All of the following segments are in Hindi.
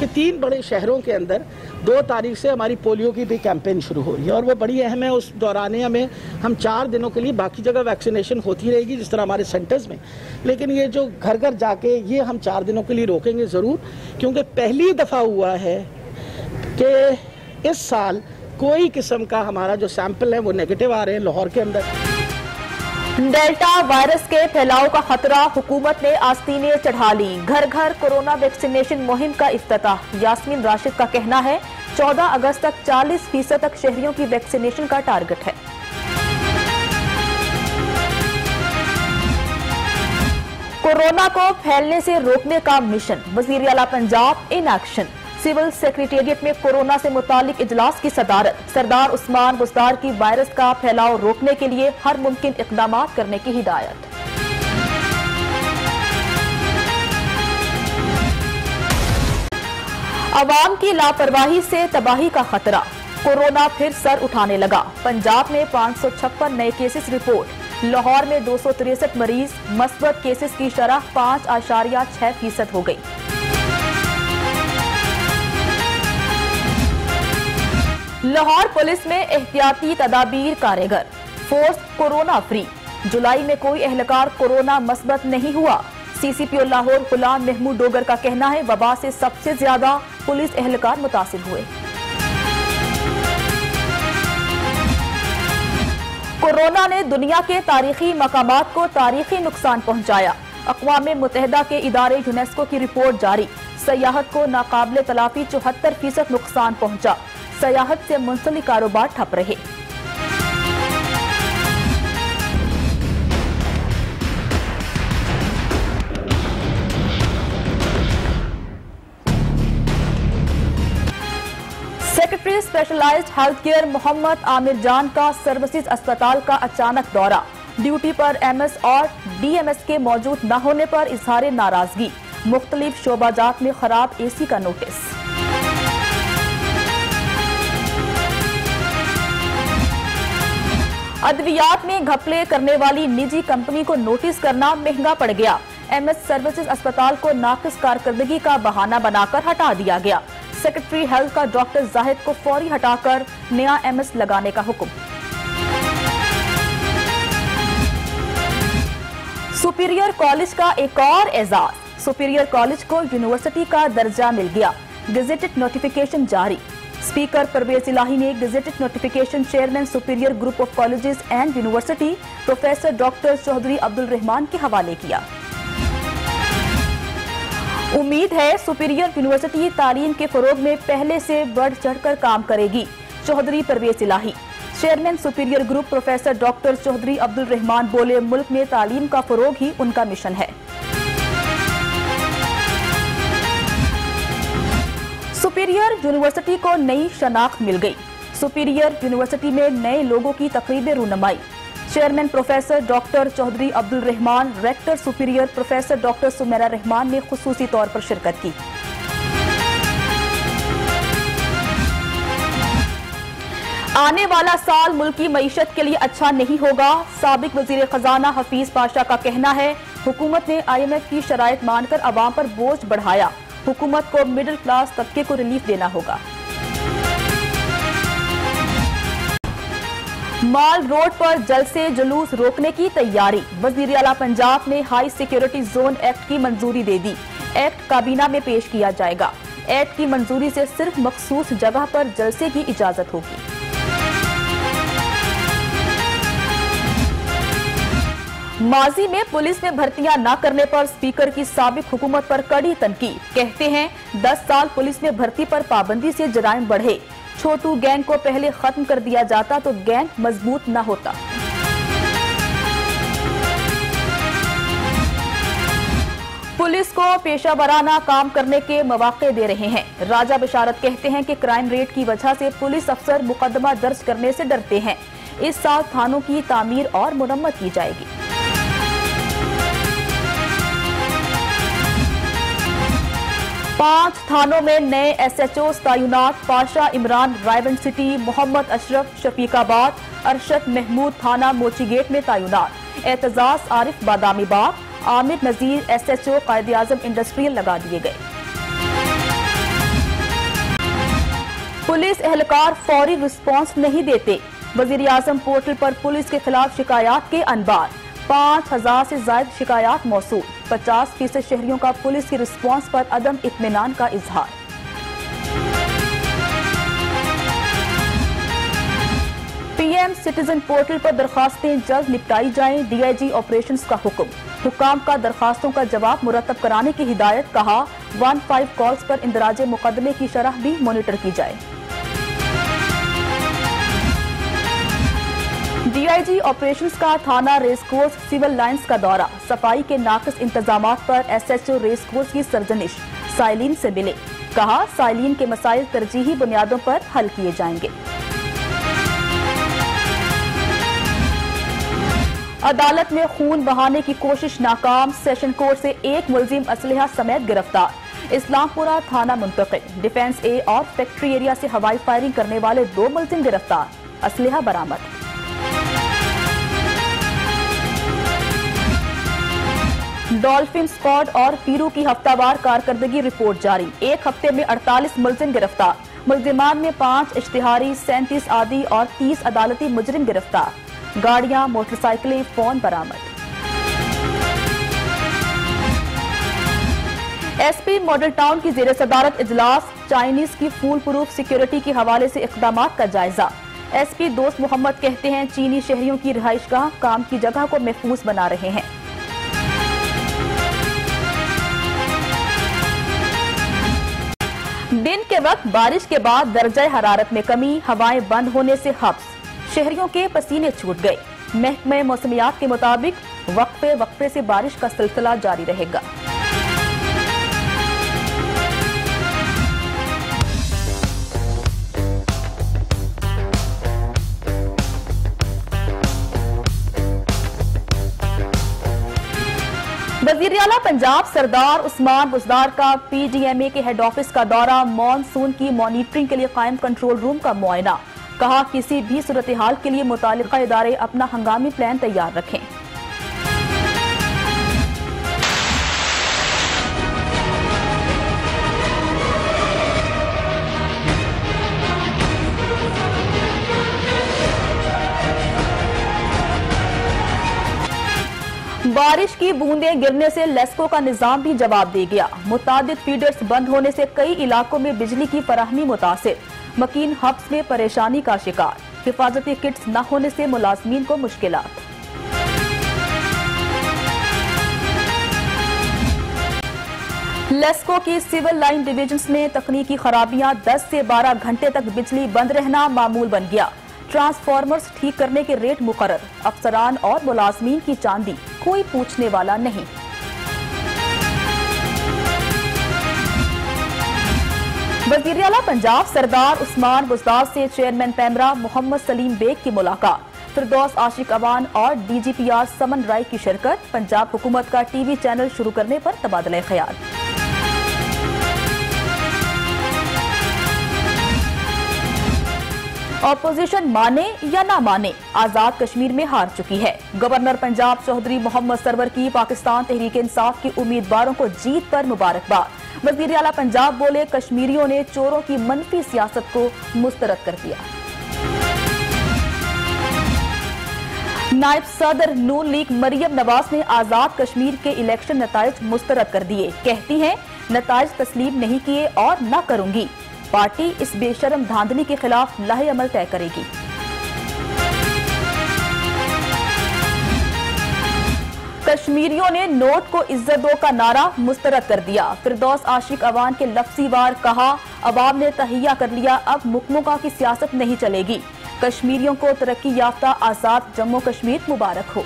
कि 3 बड़े शहरों के अंदर 2 तारीख से हमारी पोलियो की भी कैंपेन शुरू हो रही है और वो बड़ी अहम है। उस दौरानिया में हम 4 दिनों के लिए, बाकी जगह वैक्सीनेशन होती रहेगी जिस तरह हमारे सेंटर्स में, लेकिन ये जो घर घर जाके ये हम 4 दिनों के लिए रोकेंगे ज़रूर, क्योंकि पहली दफ़ा हुआ है कि इस साल कोई किस्म का हमारा जो सैंपल है वो नेगेटिव आ रहे हैं लाहौर के अंदर। डेल्टा वायरस के फैलाव का खतरा, हुकूमत ने आस्तीनें चढ़ा ली। घर घर कोरोना वैक्सीनेशन मुहिम का इफ्तिताह। यास्मीन राशिद का कहना है 14 अगस्त तक 40% तक शहरियों की वैक्सीनेशन का टारगेट है। कोरोना को फैलने से रोकने का मिशन, वजीर आला Punjab in action. Civil secretariat में कोरोना से मुतालिक इजलास की सदारत। सरदार उस्मान बुज़दार की वायरस का फैलाव रोकने के लिए हर मुमकिन इक़दामात करने की हिदायत। अवाम की लापरवाही से तबाही का खतरा, कोरोना फिर सर उठाने लगा। पंजाब में 556 नए केसेस रिपोर्ट। लाहौर में 263 मरीज, मस्बत केसेस की शरह 5.6% हो गई। लाहौर पुलिस में एहतियाती तदाबीर कारगर, फोर्स कोरोना फ्री। जुलाई में कोई एहलकार कोरोना मस्बत नहीं हुआ। सीसीपीओ लाहौर गुलाम महमूद डोगर का कहना है वबा से सबसे ज्यादा पुलिस एहलकार मुतासिर हुए। कोरोना ने दुनिया के तारीखी मकामात को तारीखी नुकसान पहुंचाया। अक़वाम मुत्तहिदा के इदारे यूनेस्को की रिपोर्ट जारी। सयाहत को नाकाबिले तलाफी 74% नुकसान पहुंचा। सयाहत से मुंसलिक कारोबार ठप रहे। Secretary specialised health care Mohammad Aamir Jan का सर्विसेज अस्पताल का अचानक दौरा। ड्यूटी पर एमएस और डीएमएस के मौजूद न होने पर इजहार नाराजगी। मुख्तलिफ शोबाजात में खराब एसी का नोटिस। अद्वियात में घपले करने वाली निजी कंपनी को नोटिस करना महंगा पड़ गया। एमएस सर्विसेज अस्पताल को नाकिस कारकर्दगी का बहाना बनाकर हटा दिया गया। सेक्रेटरी हेल्थ का डॉक्टर जाहिद को फौरी हटाकर नया एमएस लगाने का हुक्म। सुपीरियर कॉलेज का एक और एजाज, सुपीरियर कॉलेज को यूनिवर्सिटी का दर्जा मिल गया। गेजेटेड नोटिफिकेशन जारी। स्पीकर परवेज इलाही ने gazetted notification chairman superior group of colleges and university professor doctor Chaudhry Abdul Rahman के हवाले किया। उम्मीद है सुपीरियर यूनिवर्सिटी तालीम के फरोग में पहले से बढ़ चढ़कर काम करेगी। Chaudhry Pervaiz Elahi. Chairman superior Group professor doctor Chaudhry Abdul Rahman बोले मुल्क में तालीम का फरोग ही उनका मिशन है। सुपीरियर यूनिवर्सिटी को नई शनाख्त मिल गई। सुपीरियर यूनिवर्सिटी में नए लोगों की तकरीब रूनमाई। Chairman professor doctor Chaudhry Abdul Rahman, rector Superior professor doctor Sumaira Rahman ने खुसूसी तौर पर शिरकत की। आने वाला साल मुल्क की मईशत के लिए अच्छा नहीं होगा। साबिक वजीर खजाना हफीज पाशा का कहना है हुकूमत ने IMF की शराइत मानकर अवाम पर बोझ बढ़ाया। हुकूमत को मिडिल क्लास तबके को रिलीफ देना होगा। माल रोड पर जल्द से जुलूस रोकने की तैयारी। वजीर आला पंजाब ने हाई सिक्योरिटी जोन एक्ट की मंजूरी दे दी। एक्ट काबीना में पेश किया जाएगा। एक्ट की मंजूरी से सिर्फ मखसूस जगह पर जलसे की इजाजत होगी। माजी में पुलिस में भर्तियां न करने पर स्पीकर की साबिक हुकूमत पर कड़ी तनकीद। कहते हैं 10 साल पुलिस में भर्ती पर पाबंदी से जराइम बढ़े। छोटू गैंग को पहले खत्म कर दिया जाता तो गैंग मजबूत न होता। पुलिस को पेशा वराना काम करने के मौके दे रहे हैं। राजा बिशारत कहते हैं कि क्राइम रेट की वजह से पुलिस अफसर मुकदमा दर्ज करने से डरते हैं। इस साल थानों की तामीर और मुरम्मत की जाएगी। पांच थानों में नए SHO तैनात। पाशा इमरान रायबंद-सिटी, मोहम्मद अशरफ शफीकाबाद, अरशद महमूद थाना मोचीगेट में तैनात। एतजाज आरिफ बादामी बाग, आमिर नजीर SHO कायद-ए-आजम इंडस्ट्रियल लगा दिए गए। पुलिस एहलकार फौरी रिस्पांस नहीं देते। वजीर आजम पोर्टल पर पुलिस के खिलाफ शिकायत के अनबार। 5000 से ज्यादा शिकायत मौसूल। 50% शहरियों का पुलिस की रिस्पांस पर अदम इत्मीनान का इजहार। पीएम सिटीजन पोर्टल पर दरखास्तें जल्द निपटाई जाएं। डीआईजी ऑपरेशंस का हुक्म। हुकाम का दरखास्तों का जवाब मुरतब कराने की हिदायत। कहा 15 कॉल्स पर इंदराज मुकदमे की शरह भी मॉनिटर की जाए। डीआईजी ऑपरेशंस का थाना रेसकोर्स सिविल लाइंस का दौरा। सफाई के नाकिस इंतजामात पर एसएचओ रेसकोर्स की सरजनिश। साइलिन से मिले। कहा साइलिन के मसाइल तरजीही बुनियादों पर हल किए जाएंगे। अदालत में खून बहाने की कोशिश नाकाम। सेशन कोर्ट से एक मुलजिम असलहा समेत गिरफ्तार। इस्लामपुरा थाना मुंतकिल। डिफेंस ए और फैक्ट्री एरिया से हवाई फायरिंग करने वाले 2 मुलजिम गिरफ्तार। असलहा बरामद। डॉल्फिन स्क्वाड और पीरू की हफ्तावार कारकर्दगी रिपोर्ट जारी। एक हफ्ते में 48 मुलजिम गिरफ्तार। मुलजिमान में 5 इश्तिहारी, 37 आदी और 30 अदालती मुजरिम गिरफ्तार। गाड़ियां, मोटरसाइकिलें, फोन बरामद। एसपी मॉडल टाउन की जेर सदारत इजलास। चाइनीज की फूल प्रूफ सिक्योरिटी के हवाले से इक़दामात का जायजा। एसपी दोस्त मोहम्मद कहते हैं चीनी शहरियों की रिहाइशगाह काम की जगह को महफूज बना रहे हैं। दिन के वक्त बारिश के बाद दर्जा हरारत में कमी। हवाएं बंद होने से हब्स। शहरियों के पसीने छूट गए। महकमे मौसमियात के मुताबिक वक्फे वक्फे से बारिश का सिलसिला जारी रहेगा। वज़ीर आला पंजाब सरदार उस्मान बुज़दार का पीडीएमए के हेड ऑफिस का दौरा। मॉनसून की मॉनिटरिंग के लिए कायम कंट्रोल रूम का मुआयना। कहा किसी भी सूरत हाल के लिए मुतालिका इदारे अपना हंगामी प्लान तैयार रखें। बारिश की बूंदें गिरने से लेस्को का निजाम भी जवाब दे गया। मुतादिद फीडर्स बंद होने से कई इलाकों में बिजली की फराहमी मुतासिर। मकीन हब्स में परेशानी का शिकार। हिफाजती किट्स न होने से मुलाजमीन को मुश्किलात। लेस्को की सिविल लाइन डिवीजन्स में तकनीकी खराबियां। 10 से 12 घंटे तक बिजली बंद रहना मामूल बन गया। ट्रांसफार्मर्स ठीक करने के रेट मुकर्रर। अफसरान और मुलाजमीन की चांदी कोई पूछने वाला नहीं। वज़ीर आला पंजाब सरदार उस्मान बुज़दार से चेयरमैन पैमरा मोहम्मद सलीम बेग की मुलाकात। फिरदौस आशिक अवान और डीजीपीआर समन राय की शिरकत। पंजाब हुकूमत का टीवी चैनल शुरू करने पर तबादला ख्याल। ऑपोजिशन माने या ना माने, आजाद कश्मीर में हार चुकी है। गवर्नर पंजाब चौधरी मोहम्मद सरवर की पाकिस्तान तहरीक इंसाफ के उम्मीदवारों को जीत पर मुबारकबाद। वज़ीर आला पंजाब बोले कश्मीरियों ने चोरों की मनफी सियासत को मुस्तरद कर दिया। नायब सदर नून लीग मरियम नवाज ने आजाद कश्मीर के इलेक्शन नताइज मुस्तरद कर दिए। कहती हैं नताइज तस्लीम नहीं किए और न करूंगी। पार्टी इस बेशरम धांधली के खिलाफ लाहे अमल तय करेगी। कश्मीरियों ने नोट को इज्जत दो का नारा मुस्तरद कर दिया। फिरदौस आशिक अवान के लफ्जी वार कहा अवाम ने तहिया कर लिया, अब मुकमुका की सियासत नहीं चलेगी। कश्मीरियों को तरक्की याफ्ता आजाद जम्मू कश्मीर मुबारक हो।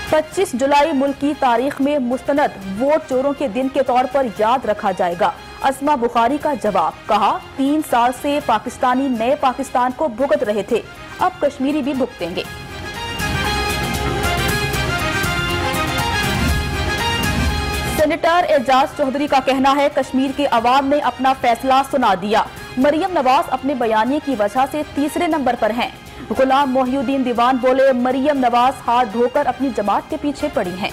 25 जुलाई मुल्क की तारीख में मुस्तनद वोट चोरों के दिन के तौर पर याद रखा जाएगा। अस्मा बुखारी का जवाब। कहा 3 साल से पाकिस्तानी नए पाकिस्तान को भुगत रहे थे, अब कश्मीरी भी भुगतेंगे। सेनेटर एजाज चौधरी का कहना है कश्मीर के अवाम ने अपना फैसला सुना दिया। मरियम नवाज अपने बयानी की वजह से तीसरे नंबर पर हैं। गुलाम मोहिउद्दीन दीवान बोले मरियम नवाज हाथ धोकर अपनी जमात के पीछे पड़ी हैं।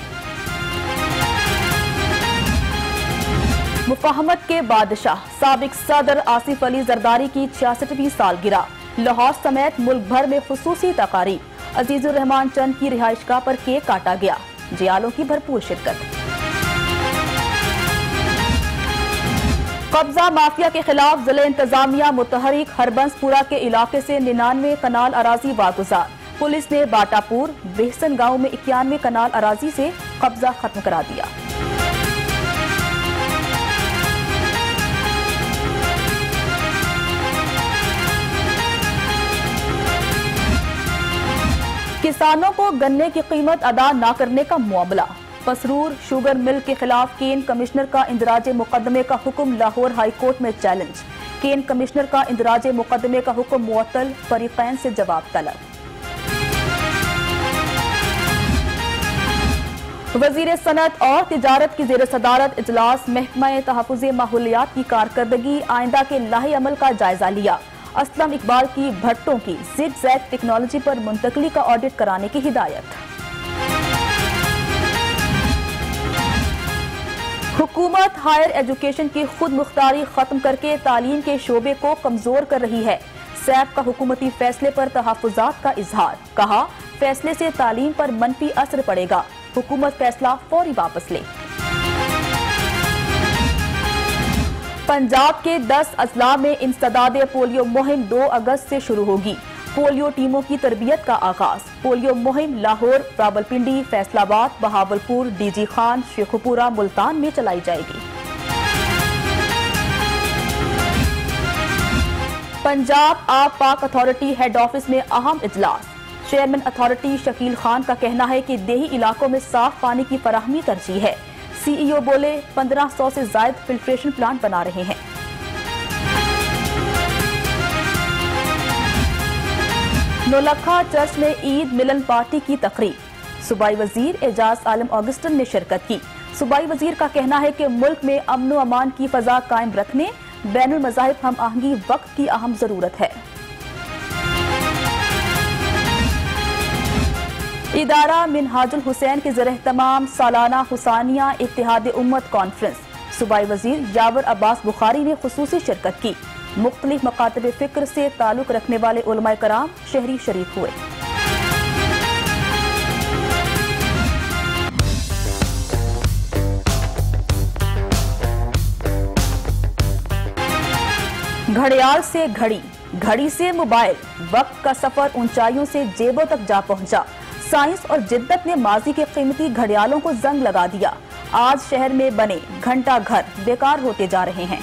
मुफाहमत के बादशाह साबिक सदर आसिफ अली जरदारी की 66वीं सालगिरह। लाहौर समेत मुल्क भर में खुसूसी तकारीब। अजीजुर रहमान चंद की रिहाइशगाह पर केक काटा गया। जियालों की भरपूर शिरकत। कब्जा माफिया के खिलाफ जिले इंतजामिया मुतहरिक। हरबंसपुरा के इलाके से 99 कनाल अराजी वागुजार। पुलिस ने बाटापुर बेहसन गांव में 91 कनाल अराजी से कब्जा खत्म करा दिया। किसानों को गन्ने की कीमत अदा न करने का मामला। पसरूर शुगर मिल के खिलाफ केन कमिश्नर का इंदराज मुकदमे का हुक्म। लाहौर हाई कोर्ट में चैलेंज। केन कमिश्नर का इंदराज मुकदमे का हुक्म मुअत्तल। फरीकैन से जवाब तलब। वजीर सनत और तिजारत की जेर सदारत इजलास। महकमा तहफ़्फ़ुज़ माहौलियात की कारकर्दगी आइंदा के लाहे अमल का जायजा लिया। असलम इकबाल की भट्टों की ज़िग-ज़ैग टेक्नोलॉजी पर मुंतकली का ऑडिट कराने की हिदायत। हुकूमत हायर एजुकेशन की खुद मुख्तारी खत्म करके तालीम के शोबे को कमजोर कर रही है। सैब का हुकूमती फैसले पर तहफ़्फ़ुज़ात का इजहार। कहा, फैसले से तालीम पर मनफी असर पड़ेगा। हुकूमत फैसला फौरी वापस ले। पंजाब के 10 अजला में इंसदाद पोलियो मुहिम 2 अगस्त से शुरू होगी। पोलियो टीमों की तरबियत का आगाज। पोलियो मुहिम लाहौर, रावलपिंडी, फैसलाबाद, बहावलपुर, डीजी खान, शेखुपुरा, मुल्तान में चलाई जाएगी। पंजाब आब पाक अथॉरिटी हेड ऑफिस में अहम इजलास। चेयरमैन अथॉरिटी शकील खान का कहना है कि देही इलाकों में साफ पानी की फराहमी तरजीह है। सीईओ बोले 1500 से ज्यादा फिल्ट्रेशन प्लांट बना रहे हैं। नौलखा चर्च में ईद मिलन पार्टी की तकरीब। सूबाई वजीर एजाज आलम ऑगस्टन ने शिरकत की। सूबाई वजीर का कहना है कि मुल्क में अमन व अमान की फजा कायम रखने बैनुल मज़ाहिब हम आहंगी वक्त की अहम जरूरत है। इदारा मिनहाजुल हुसैन के ज़रिए तमाम सालाना हुसैनिया इत्तेहाद उम्मत कॉन्फ्रेंस। सूबाई वजीर यावर अब्बास बुखारी ने खुसूसी शिरकत की। मुख्तलिफ मकातब फिक्र से ताल्लुक रखने वाले उलमाए कराम शहरी शरीक हुए। घड़ियाल से घड़ी, घड़ी से मोबाइल, वक्त का सफर ऊंचाइयों से जेबों तक जा पहुंचा। साइंस और जिद्दत ने माजी के कीमती घड़ियालों को जंग लगा दिया। आज शहर में बने घंटा घर बेकार होते जा रहे हैं।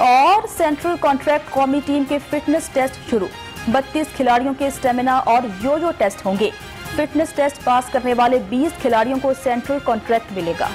और सेंट्रल कॉन्ट्रैक्ट कौमी टीम के फिटनेस टेस्ट शुरू। 32 खिलाड़ियों के स्टेमिना और यो-यो टेस्ट होंगे। फिटनेस टेस्ट पास करने वाले 20 खिलाड़ियों को सेंट्रल कॉन्ट्रैक्ट मिलेगा।